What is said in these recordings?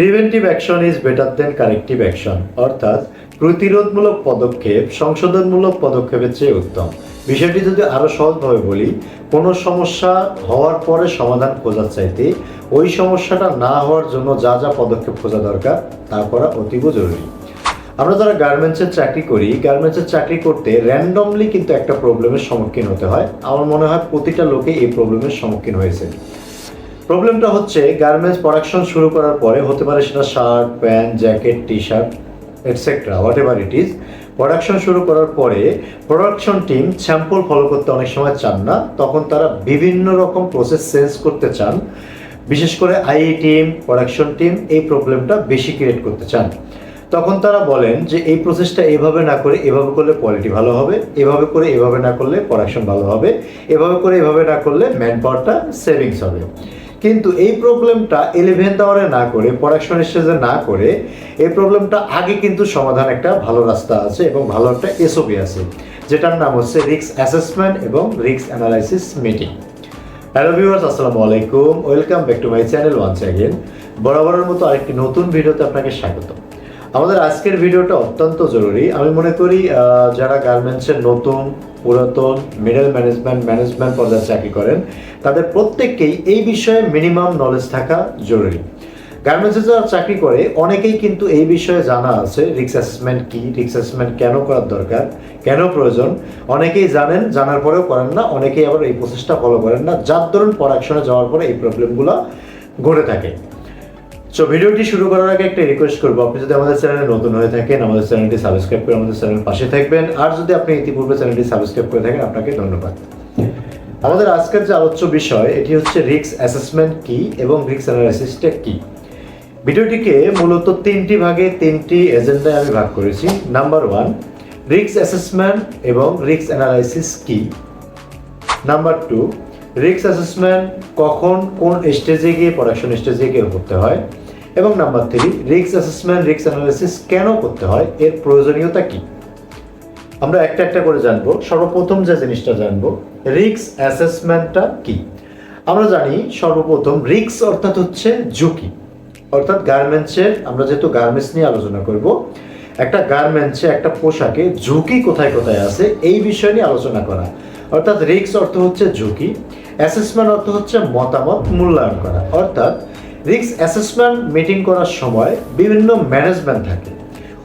Preventive action is better then corrective action, অর্থাৎ প্রতিরোধমূলক পদক্ষেপ সংশোধনমূলক পদক্ষেপের চেয়ে উত্তম। বিষয়টি যদি আরও সহজভাবে বলি, কোনো সমস্যা হওয়ার পরে সমাধান খোঁজার চাইতে ওই সমস্যাটা না হওয়ার জন্য যা যা পদক্ষেপ খোঁজা দরকার তা করা অতীব জরুরি। আমরা যারা গার্মেন্টসের চাকরি করি, গার্মেন্টসের চাকরি করতে র্যান্ডমলি কিন্তু একটা প্রবলেমের সম্মুখীন হতে হয়। আমার মনে হয় প্রতিটা লোকে এই প্রবলেমের সম্মুখীন হয়েছে। প্রবলেমটা হচ্ছে গার্মেন্টস প্রোডাকশন শুরু করার পরে, হতে পারে সেটা shirt, pant, jacket, T shirt etcetera, what ever it is, production শুরু করার পরে প্রোডাকশন টিম স্যাম্পল ফলো করতে অনেক সময় চান না। তখন তারা বিভিন্ন রকম প্রসেস চেঞ্জ করতে চান। বিশেষ করে আইই টিম, প্রোডাকশন টিম এই প্রবলেমটা বেশি ক্রিয়েট করতে চান। তখন তারা বলেন যে এই প্রসেসটা এভাবে না করে এভাবে করলে কোয়ালিটি ভালো হবে, এভাবে করে এভাবে না করলে প্রোডাকশন ভালো হবে, এভাবে করে এভাবে না করলে ম্যান পাওয়ারটা সেভিংস হবে। কিন্তু এই প্রবলেমটা 11th আওয়ারে না করে, প্রোডাকশন স্টেজে না করে, এই প্রবলেমটা আগে কিন্তু সমাধান একটা ভালো রাস্তা আছে এবং ভালো একটা এসওপি আছে, যেটার নাম হচ্ছে রিস্ক অ্যাসেসমেন্ট এবং risk analysis meeting. Hello viewers, আসসালামু আলাইকুম, welcome back to my channel once again. বরাবরের মতো আরেকটি নতুন ভিডিওতে আপনাকে স্বাগত। আমাদের আজকের ভিডিওটা অত্যন্ত জরুরি। আমি মনে করি যারা গার্মেন্টসের নতুন, পুরাতন, মিডল ম্যানেজমেন্ট পর্যায়ে চাকরি করেন, তাদের প্রত্যেককেই এই বিষয়ে মিনিমাম নলেজ থাকা জরুরি। গার্মেন্টসে যারা চাকরি করে অনেকেই কিন্তু এই বিষয়ে জানা আছে, রিস্ক অ্যাসেসমেন্ট কী, রিস্ক অ্যাসেসমেন্ট কেন করার দরকার, কেন প্রয়োজন। অনেকেই জানেন, জানার পরেও করেন না। অনেকেই আবার এই প্রসেসটা ফলো করেন না, যার দরুন প্রোডাকশনে যাওয়ার পরে এই প্রবলেমগুলো ঘটে থাকে। সো ভিডিওটি শুরু করার আগে একটা রিকোয়েস্ট করবো, আপনি যদি আমাদের চ্যানেলে নতুন হয়ে থাকেন, আমাদের চ্যানেলটি সাবস্ক্রাইব করে আমাদের চ্যানেলের পাশে থাকবেন। আর যদি আপনি ইতিপূর্বে চ্যানেলটি সাবস্ক্রাইব করে থাকেন, আপনাকে ধন্যবাদ। আমাদের আজকের যে আলোচ্য বিষয়, এটি হচ্ছে রিস্ক অ্যাসেসমেন্ট কি এবং রিস্ক অ্যানালাইসিসটা কি। ভিডিওটিকে মূলত তিনটি ভাগে, তিনটি এজেন্ডায় আমি ভাগ করেছি। নাম্বার 1, রিস্ক অ্যাসেসমেন্ট এবং রিস্ক অ্যানালাইসিস কি। নাম্বার 2, রিস্ক অ্যাসেসমেন্ট কখন, কোন স্টেজে গিয়ে, প্রোডাকশন স্টেজে গিয়ে করতে হয়। এবং number 3, risk assessment, risk analysis কেন করতে হয়, এর প্রয়োজনীয়তা কি। আমরা একটা একটা করে জানবো। সর্বপ্রথম যে জিনিসটা জানবো, রিস্ক অ্যাসেসমেন্টটা কি। আমরা জানি সর্বপ্রথম রিস্ক অর্থাৎ হচ্ছে ঝুঁকি। অর্থাৎ গার্মেন্টসের, আমরা যেহেতু গার্মেন্টস নিয়ে আলোচনা করব, একটা গার্মেন্টসে, একটা পোশাকে ঝুঁকি কোথায় কোথায় আছে এই বিষয় নিয়ে আলোচনা করা। অর্থাৎ রিস্ক অর্থ হচ্ছে ঝুঁকি, অ্যাসেসমেন্ট অর্থ হচ্ছে মতামত মূল্যায়ন করা। অর্থাৎ রিস্ক অ্যাসেসমেন্ট মিটিং করার সময় বিভিন্ন ম্যানেজমেন্ট থাকে,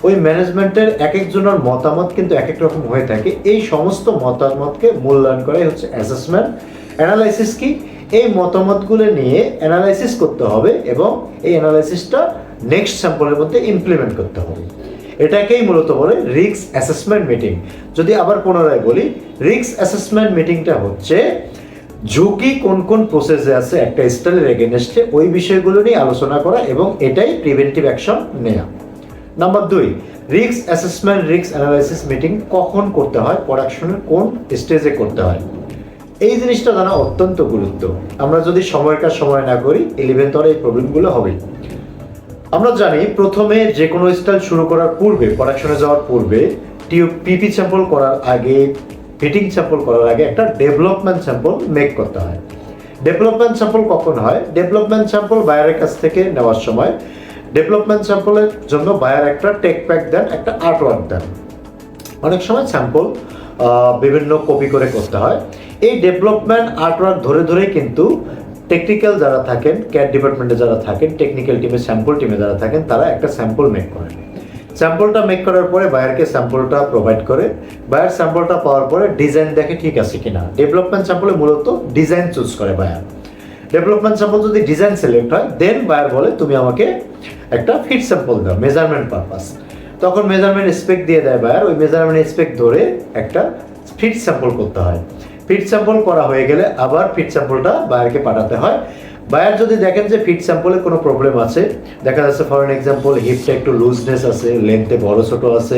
ওই ম্যানেজমেন্টের এক একজনের মতামত কিন্তু এক এক রকম হয়ে থাকে। এই সমস্ত মতামতকে মূল্যায়ন করাই হচ্ছে অ্যাসেসমেন্ট। অ্যানালাইসিস কি, এই মতামতগুলো নিয়ে অ্যানালাইসিস করতে হবে এবং এই অ্যানালাইসিসটা নেক্সট স্যাম্পলের মধ্যে ইমপ্লিমেন্ট করতে হবে। এটাকেই মূলত বলে রিস্ক অ্যাসেসমেন্ট মিটিং। যদি আবার পুনরায় বলি, রিস্ক অ্যাসেসমেন্ট মিটিংটা হচ্ছে ঝুঁকি কোন কোন প্রসেসে আছে একটা স্টাইলের এগেনস্টে, ওই বিষয়গুলো নিয়ে আলোচনা করা এবং এটাই প্রিভেন্টিভ অ্যাকশন নেওয়া। Number 2, risk assessment, risk analysis meeting কখন করতে হয়, প্রোডাকশনের কোন স্টেজে করতে হয়। এই জিনিসটা জানা অত্যন্ত গুরুত্ব। আমরা যদি সময়ের কাজ সময় না করি, 11th আওয়ারে এই প্রবলেমগুলো হবে। আমরা জানি প্রথমে যে কোনো স্টাইল শুরু করার পূর্বে, প্রোডাকশনে যাওয়ার পূর্বে, পিপি স্যাম্পল করার আগে, ফিটিং স্যাম্পল করার আগে একটা ডেভেলপমেন্ট স্যাম্পল মেক করতে হয়। ডেভেলপমেন্ট স্যাম্পল কখন হয়? ডেভেলপমেন্ট স্যাম্পল বায়ারের কাছ থেকে নেওয়ার সময় ডেভেলপমেন্ট স্যাম্পলের জন্য বায়ার একটা টেক প্যাক দেন, একটা আর্টওয়ার্ক দেন। অনেক সময় স্যাম্পল বিভিন্ন কপি করে করতে হয়। এই ডেভেলপমেন্ট আর্টওয়ার্ক ধরে ধরেই কিন্তু টেকনিক্যাল যারা থাকেন, ক্যাড ডিপার্টমেন্টে যারা থাকেন, টেকনিক্যাল টিমে, স্যাম্পল টিমে যারা থাকেন, তারা একটা স্যাম্পল মেক করেন। স্যাম্পলটা মেক করার পরে বায়ারকে স্যাম্পলটা প্রোভাইড করে। বায়ার স্যাম্পলটা পাওয়ার পরে ডিজাইন দেখে ঠিক আছে কিনা। ডেভেলপমেন্ট স্যাম্পলে মূলত ডিজাইন চুজ করে বায়ার। ডেভেলপমেন্ট স্যাম্পল যদি ডিজাইন সিলেক্ট হয়, দেন বায়ার বলে তুমি আমাকে একটা ফিট স্যাম্পল দাও, মেজারমেন্ট পারপাস। তখন মেজারমেন্ট স্পেক দিয়ে দেয় বায়ার। ওই মেজারমেন্ট স্পেক ধরে একটা ফিট স্যাম্পল করতে হয়। ফিট স্যাম্পল করা হয়ে গেলে আবার ফিট স্যাম্পলটা বায়ারকে পাঠাতে হয়। বায়ার যদি দেখেন যে ফিট স্যাম্পলে কোনো প্রবলেম আছে, দেখা যাচ্ছে ফর এন এক্সাম্পল হিপটা একটু লুজনেস আছে, লেন্থে বড় ছোট আছে,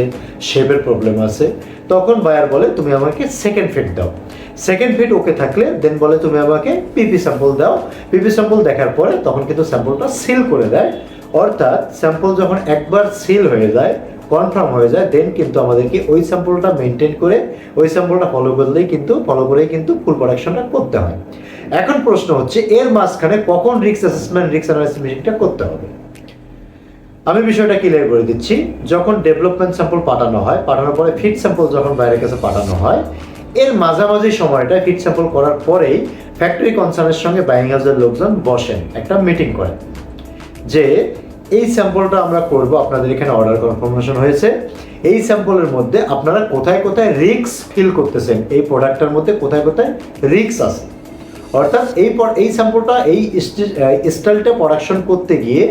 শেপের প্রবলেম আছে, তখন বায়ার বলে তুমি আমাকে সেকেন্ড ফিট দাও। সেকেন্ড ফিট ওকে থাকলে দেন বলে তুমি আমাকে পিপি স্যাম্পল দাও। পিপি স্যাম্পল দেখার পরে তখন কিন্তু স্যাম্পলটা সিল করে দেয়। অর্থাৎ স্যাম্পল যখন একবার সিল হয়ে যায়, কনফার্ম হয়ে যায়, দেন কিন্তু আমাদেরকে ওই স্যাম্পলটা মেনটেন করে, ওই স্যাম্পলটা ফলো করেই কিন্তু ফুল প্রোডাকশনটা করতে হয়। এখন প্রশ্ন হচ্ছে এর মাঝখানে কখন রিস্ক অ্যাসেসমেন্ট, রিস্ক অ্যানালাইসিস মিটিংটা করতে হবে। আমি বিষয়টা ক্লিয়ার করে দিচ্ছি। যখন ডেভেলপমেন্ট স্যাম্পল পাঠানো হয়, পাঠানোর পরে ফিট স্যাম্পল যখন বাইরের কাছে পাঠানো হয়, এর মাঝামাঝি সময়টা ফিট স্যাম্পল করার পরেই ফ্যাক্টরি কনসার্নের সঙ্গে বাইং হাউসের লোকজন বসেন, একটা মিটিং করেন যে এই স্যাম্পলটা আমরা করব, আপনাদের এখানে অর্ডার কনফার্মেশন হয়েছে, এই স্যাম্পলের মধ্যে আপনারা কোথায় কোথায় রিস্ক ফিল করতেছেন, এই প্রোডাক্টটার মধ্যে কোথায় কোথায় রিস্ক আছে। অর্থাৎ এই স্যাম্পলটা এই স্টাইলটা প্রোডাকশন করতে গিয়ে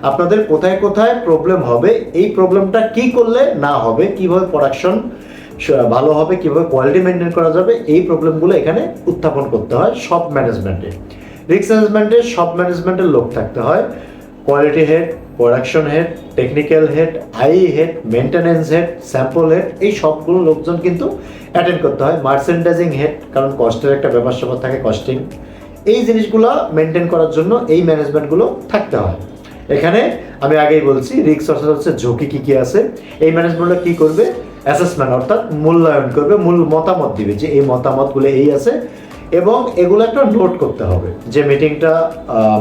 আপনাদের কোথায় কোথায় প্রবলেম হবে, এই প্রবলেমটা কি করলে না হবে, কিভাবে প্রোডাকশন ভালো হবে, কিভাবে কোয়ালিটি মেনটেন করা যাবে, এই প্রবলেমগুলো এখানে উত্থাপন করতে হয় সব ম্যানেজমেন্টে। রিস্ক ম্যানেজমেন্টে সব ম্যানেজমেন্টের লোক থাকতে হয়, quality head, production head, technical head, I head, maintenance head, sample head, এই সবগুলো লোকজন কিন্তু অ্যাটেন্ড করতে হয়। মার্চেন্ডাইজিং হেড, কারণ কস্টের একটা ব্যাপার স্যাপার থাকে, কস্টিং, এই জিনিসগুলো মেনটেন করার জন্য এই ম্যানেজমেন্টগুলো থাকতে হয়। এখানে আমি আগেই বলছি রিস্ক অর্থাৎ হচ্ছে ঝুঁকি কী কী আছে, এই ম্যানেজমেন্টটা কী করবে, অ্যাসেসমেন্ট অর্থাৎ মূল্যায়ন করবে, মূল মতামত দিবে যে এই মতামতগুলো এই আছে, এবং এগুলো একটা নোট করতে হবে। যে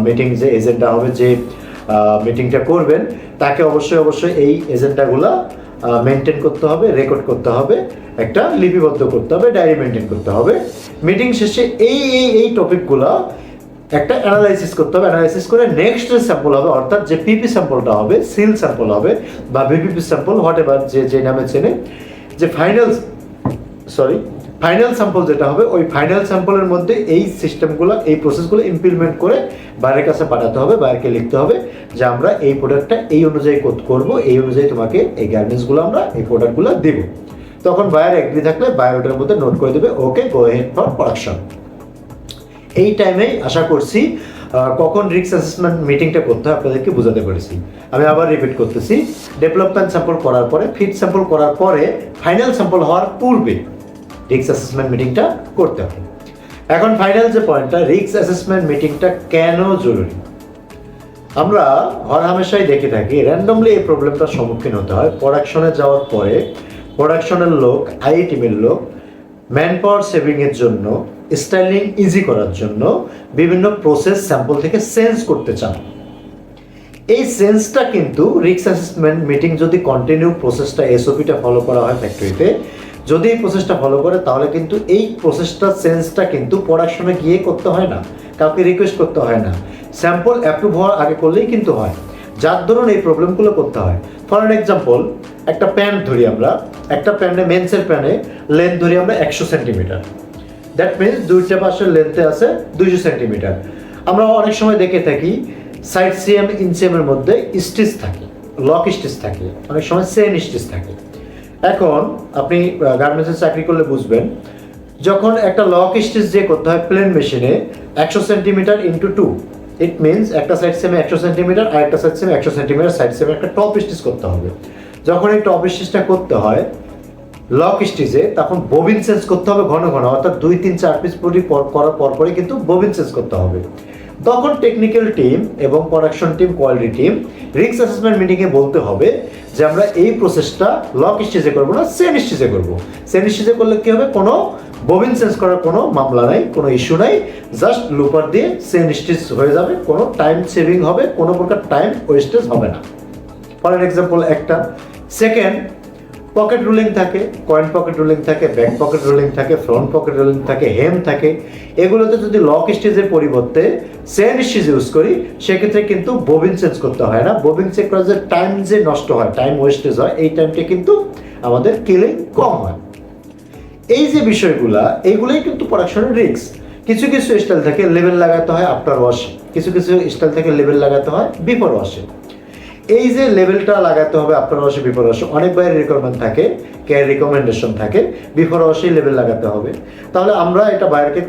মিটিং যে এজেন্ডা হবে, যে মিটিংটা করবেন, তাকে অবশ্যই এই এজেন্ডাগুলো মেনটেন করতে হবে, রেকর্ড করতে হবে, একটা লিপিবদ্ধ করতে হবে, ডায়েরি মেনটেন করতে হবে। মিটিং শেষে এই টপিকগুলো একটা অ্যানালাইসিস করতে হবে, অ্যানালাইসিস করে নেক্সট স্যাম্পল হবে, অর্থাৎ যে পিপি স্যাম্পলটা হবে, সিল স্যাম্পল হবে বা ভিপিপি স্যাম্পল, হোয়াট এভার যে নামে চেনে, যে ফাইনাল স্যাম্পল যেটা হবে, ওই ফাইনাল স্যাম্পলের মধ্যে এই সিস্টেমগুলো, এই প্রসেসগুলো ইমপ্লিমেন্ট করে বাইরের কাছে পাঠাতে হবে, বাইরকে লিখতে হবে যে আমরা এই প্রোডাক্টটা এই অনুযায়ী করব, এই অনুযায়ী তোমাকে এই গার্মেন্টসগুলো আমরা এই প্রোডাক্টগুলো দেব। তখন বায়ার এগ্রি থাকলে বায়ার ওটার মধ্যে নোট করে দেবে, ওকে গো হেড ফর প্রোডাকশন। এই টাইমে আশা করছি কখন রিস্ক অ্যাসেসমেন্ট মিটিংটা করতে হয় আপনাদেরকে বোঝাতে পেরেছি। আমি আবার রিপিট করতেছি, ডেভেলপমেন্ট স্যাম্পল করার পরে, ফিট স্যাম্পল করার পরে, ফাইনাল স্যাম্পল হওয়ার পূর্বে রিস্ক অ্যাসেসমেন্ট মিটিংটা করতে হবে। এখন ফাইনাল যে পয়েন্টটা, রিস্ক অ্যাসেসমেন্ট মিটিংটা কেন জরুরি। আমরা হরহামেশাই দেখে থাকি র্যান্ডমলি এই প্রবলেমটার সম্মুখীন হতে হয়। প্রোডাকশনে যাওয়ার পরে প্রোডাকশনের লোক, আই টিমের লোক ম্যান পাওয়ার সেভিংয়ের জন্য, স্টাইলিং ইজি করার জন্য বিভিন্ন প্রসেস স্যাম্পল থেকে চেঞ্জ করতে চান। এই চেঞ্জটা কিন্তু রিস্ক অ্যাসেসমেন্ট মিটিং যদি কন্টিনিউ প্রসেসটা, এসওপিটা ফলো করা হয় ফ্যাক্টরিতে, যদি এই প্রসেসটা ফলো করে, তাহলে কিন্তু এই প্রসেসটা, চেঞ্জটা কিন্তু প্রোডাকশনে গিয়ে করতে হয় না, কাউকে রিকোয়েস্ট করতে হয় না, স্যাম্পল অ্যাপ্রুভ হওয়ার আগে করলেই কিন্তু হয়, যার ধরুন এই প্রবলেমগুলো করতে হয়। ফর অ্যান এক্সাম্পল, একটা প্যান্ট ধরি আমরা, একটা প্যান্টে, মেন্সের প্যান্টে লেন্থ ধরি আমরা 100 সেন্টিমিটার, দ্যাট মিনস দুইটা পাশের লেন্থে আছে 200 সেন্টিমিটার। আমরা অনেক সময় দেখে থাকি সাইড সিএম ইনসিএমের মধ্যে স্টিচ থাকে, লক স্টিচ থাকে, অনেক সময় চেন স্টিচ থাকে। এখন আপনি গার্মেন্টসে চাকরি করলে বুঝবেন, যখন একটা লক স্টিচ যে করতে হয় প্লেন মেশিনে 100 সেন্টিমিটার ইন্টু 2, ইট মিনস একটা সাইড সেমে 100 সেন্টিমিটার আর একটা সাইড সেমে 100 সেন্টিমিটার, সাইড সেমে একটা টপ স্টিচ করতে হবে। যখন এই টপ স্টিচটা করতে হয় লক স্টিচে, তখন ববিন চেঞ্জ করতে হবে ঘন ঘন, অর্থাৎ 2, 3, 4 পিস করার পরপরই কিন্তু ববিন চেঞ্জ করতে হবে। তখন টেকনিক্যাল টিম এবং production team, quality team risk assessment মিটিংয়ে বলতে হবে যে আমরা এই প্রসেসটা লক স্টিচে করবো না, চেন স্টিচে করবো। চেন স্টিচে করলে কী হবে, কোনো ববিন চেঞ্জ করার কোনো মামলা নাই, কোনো ইস্যু নাই, জাস্ট লুপার দিয়ে চেন স্টিচ হয়ে যাবে, কোনো টাইম সেভিং হবে, কোনো প্রকার টাইম ওয়েস্টেজ হবে না। ফর এক্সাম্পল একটা। সেকেন্ড, পকেট রুলিং থাকে, কয়েন পকেট রুলিং থাকে, ব্যাক পকেট রুলিং থাকে, ফ্রন্ট পকেট রুলিং থাকে, হেম থাকে। এগুলোতে যদি লক স্টিচের পরিবর্তে চেন স্টিচ ইউজ করি, সেক্ষেত্রে কিন্তু ববিন চেঞ্জ করতে হয় না। ববিন চেক করার যে টাইম যে নষ্ট হয়, টাইম ওয়েস্টেজ হয়, এই টাইমটা কিন্তু আমাদের কিলিং কম হয়। এই যে বিষয়গুলা, এইগুলোই কিন্তু প্রোডাকশনের রিস্ক। কিছু কিছু স্টাইল থেকে লেবেল লাগাতে হয় আফটার ওয়াশে, কিছু কিছু স্টাইল থেকে লেবেল লাগাতে হয় বিফোর ওয়াশে। এই যে লেভেলটা লাগাতে হবে আফটার ওয়াশে, বিফোর ওয়াশে, অনেক বাইরের রিকোয়ারমেন্ট থাকে, রিকমেন্ডেশন থাকে, বিফোর ওয়াশেই লেভেল লাগাতে হবে। তাহলে আমরা এটা বাইরকে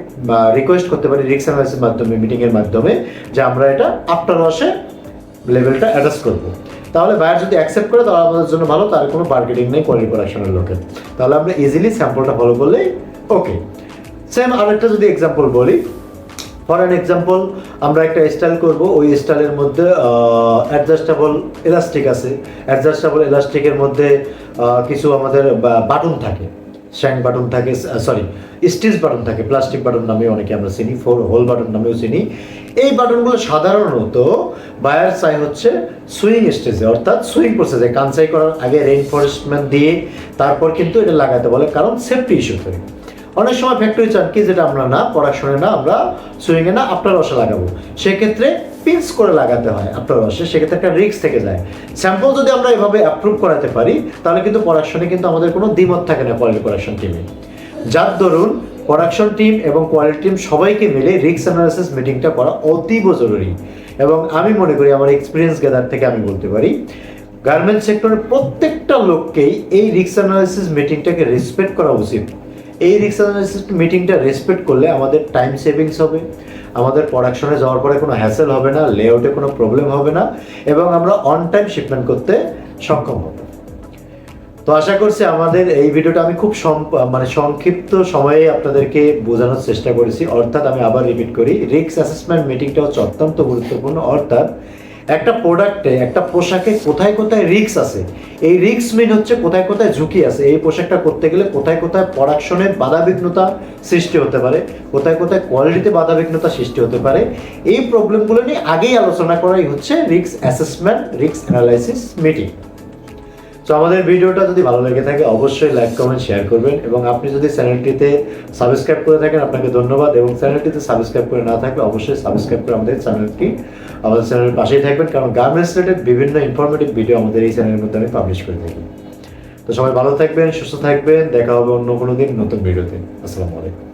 রিকোয়েস্ট করতে পারি রিস্ক অ্যানালাইসিসের মাধ্যমে, মিটিংয়ের মাধ্যমে, যে আমরা এটা আফটার ওয়াশে লেভেলটা অ্যাডজাস্ট করবো। তাহলে বায়ার যদি অ্যাকসেপ্ট করে, তাহলে আমাদের জন্য ভালো, তার কোনো মার্কেটিং নেই কোয়ালিটি প্রোডাকশনের লোকের। তাহলে আমরা ইজিলি স্যাম্পলটা ফলো করলেই ওকে। সেম আরেকটা যদি এক্সাম্পল বলি, ফর অ্যান এক্সাম্পল, আমরা একটা স্টাইল করব, ওই স্টাইলের মধ্যে অ্যাডজাস্টেবল এলাস্টিক আছে, অ্যাডজাস্টেবল এলাস্টিকের মধ্যে কিছু আমাদের বাটন থাকে, শ্যাঙ্ক বাটন থাকে, স্টিচ বাটন থাকে, প্লাস্টিক বাটন নামে অনেকে আমরা চিনি, হোল বাটন নামেও চিনি। এই বাটনগুলো সাধারণত বায়ার চাই হচ্ছে সুইং স্টেজে, অর্থাৎ সুইং প্রসেসে কানসাই করার আগে রেইনফোর্সমেন্ট দিয়ে তারপর কিন্তু এটা লাগাতে বলে, কারণ সেফটি ইস্যু থাকে। অনেক সময় ফ্যাক্টরি চান কি যেটা আমরা না প্রোডাকশনে না আমরা সুইংয়ে না আফটার ওয়াশে লাগাবো, সেক্ষেত্রে পিন্স করে লাগাতে হয় আফটার ওয়াশে, সেক্ষেত্রে একটা রিস্ক থেকে যায়। স্যাম্পল যদি আমরা এভাবে অ্যাপ্রুভ করাতে পারি তাহলে কিন্তু প্রোডাকশনে কিন্তু আমাদের কোনো দ্বিমত থাকে না কোয়ালিটি প্রোডাকশন টিমে। যার দরুন প্রোডাকশন টিম এবং কোয়ালিটি টিম সবাইকে মিলে রিস্ক অ্যানালাইসিস মিটিংটা করা অতীব জরুরি। এবং আমি মনে করি আমার এক্সপিরিয়েন্স গ্যাদার থেকে আমি বলতে পারি গার্মেন্টস সেক্টরের প্রত্যেকটা লোককেই এই রিস্ক অ্যানালাইসিস মিটিংটাকে রেসপেক্ট করা উচিত। এই রিস্ক অ্যানালাইসিস মিটিংটা রেসপেক্ট করলে আমাদের টাইম সেভিংস হবে, আমাদের প্রোডাকশনে যাওয়ার পরে কোনো হ্যাসেল হবে না, লেআউটে কোনো প্রবলেম হবে না, এবং আমরা অন টাইম শিপমেন্ট করতে সক্ষম হব। তো আশা করছি আমাদের এই ভিডিওটা আমি খুব সংক্ষিপ্ত সময়ে আপনাদেরকে বোঝানোর চেষ্টা করেছি। অর্থাৎ আমি আবার রিপিট করি, রিস্ক অ্যাসেসমেন্ট মিটিংটা হচ্ছে অত্যন্ত গুরুত্বপূর্ণ। অর্থাৎ একটা প্রোডাক্টে, একটা পোশাকে কোথায় কোথায় রিস্ক আছে, এই রিস্ক মিন হচ্ছে কোথায় কোথায় ঝুঁকি আছে, এই পোশাকটা করতে গেলে কোথায় কোথায় প্রোডাকশনের বাধাবিঘ্নতা সৃষ্টি হতে পারে, কোথায় কোথায় কোয়ালিটিতে বাধাবিঘ্নতা সৃষ্টি হতে পারে, এই প্রবলেমগুলো নিয়ে আগেই আলোচনা করাই হচ্ছে risk assessment, risk analysis meeting. তো আমাদের ভিডিওটা যদি ভালো লেগে থাকে অবশ্যই লাইক, কমেন্ট, শেয়ার করবেন, এবং আপনি যদি চ্যানেলটিতে সাবস্ক্রাইব করে থাকেন আপনাকে ধন্যবাদ, এবং চ্যানেলটিতে সাবস্ক্রাইব করে না থাকলে অবশ্যই সাবস্ক্রাইব করে আমাদের চ্যানেলের পাশেই থাকবেন, কারণ গার্মেন্টস রিলেটেড বিভিন্ন ইনফরমেটিভ ভিডিও আমাদের এই চ্যানেলের মধ্যে আমি পাবলিশ করে থাকি। তো সবাই ভালো থাকবেন, সুস্থ থাকবেন, দেখা হবে অন্য কোনো দিন নতুন ভিডিওতে। আসসালামু আলাইকুম।